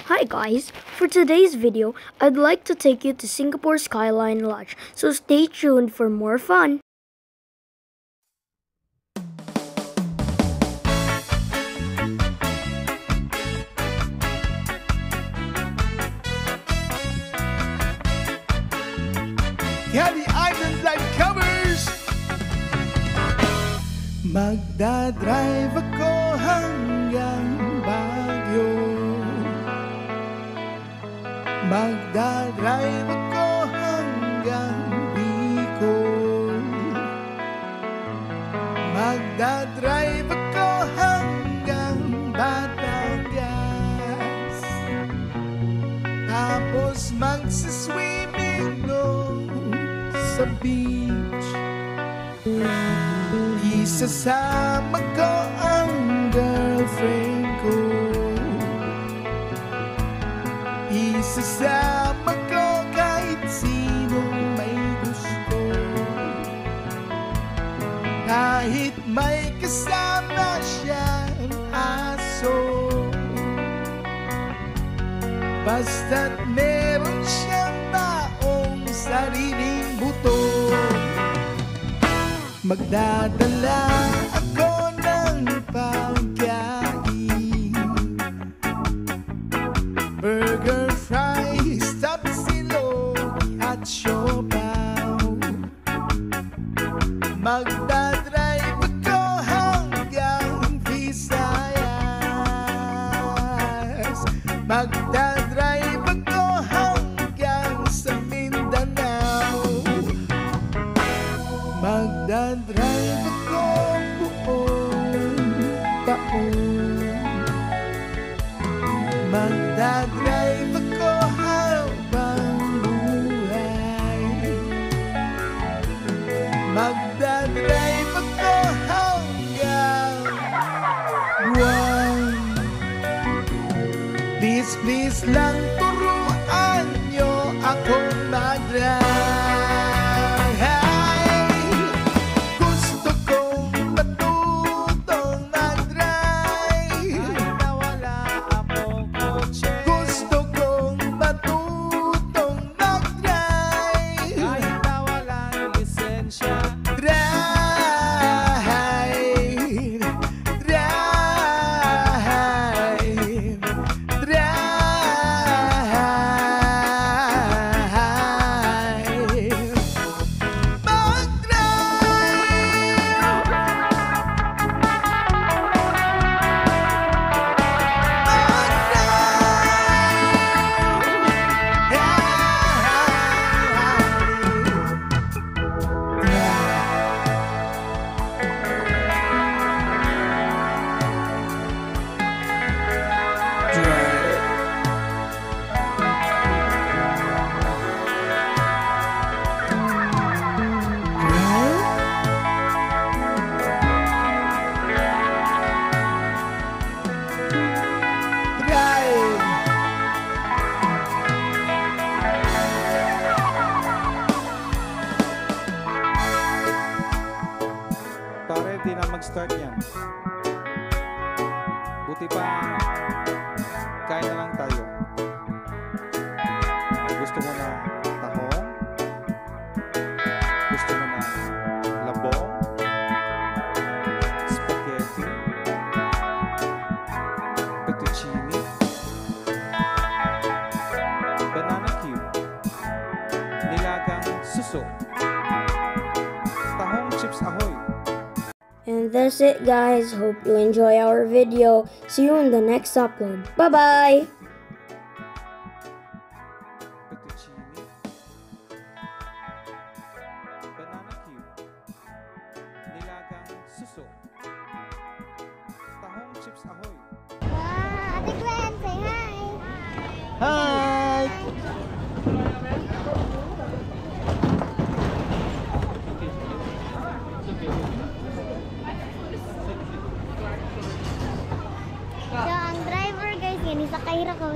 Hi guys, for today's video, I'd like to take you to Singapore Skyline Lodge, so stay tuned for more fun. Heavy Island Live covers. Magdadrive ako hanggang Baguio. Magdadrive ako hanggang Bicol. Magdadrive ako hanggang Batangas. Tapos magsiswimming sa beach. Isasama ko ang girlfriend ko. Isasama ko kahit sinong may gusto. Kahit may kasama siyang aso. Basta't meron siyang baong sariling buto. Magdadala ako ng pagkain, burger, fries, tapsilog at siopaw. Magdadrive ako hanggang Visayas. Magdadrive ako hanggang sa Mindanao. Magdadrive ako buong taon. Magdadrive ako habang buhay. Magdadrive ako hanggang buwan. Please, please lang turuan nyo akong mag-drive. Pare, di na mag-start yan. Buti pa, kain na lang tayo. Gusto mo na tahong? Gusto mo na labong? Spaghetti? Fettuccine? Banana cube? Nilagang suso? Tahong chips ahoy? And that's it guys, hope you enjoy our video. See you in the next upload. Bye bye! Fettuccine, banana cube, nilagang suso, tahong chips ahoy. Wow, Ate Gwen, say hi! Hi! So, ang driver guys, yan, isa kahira ko.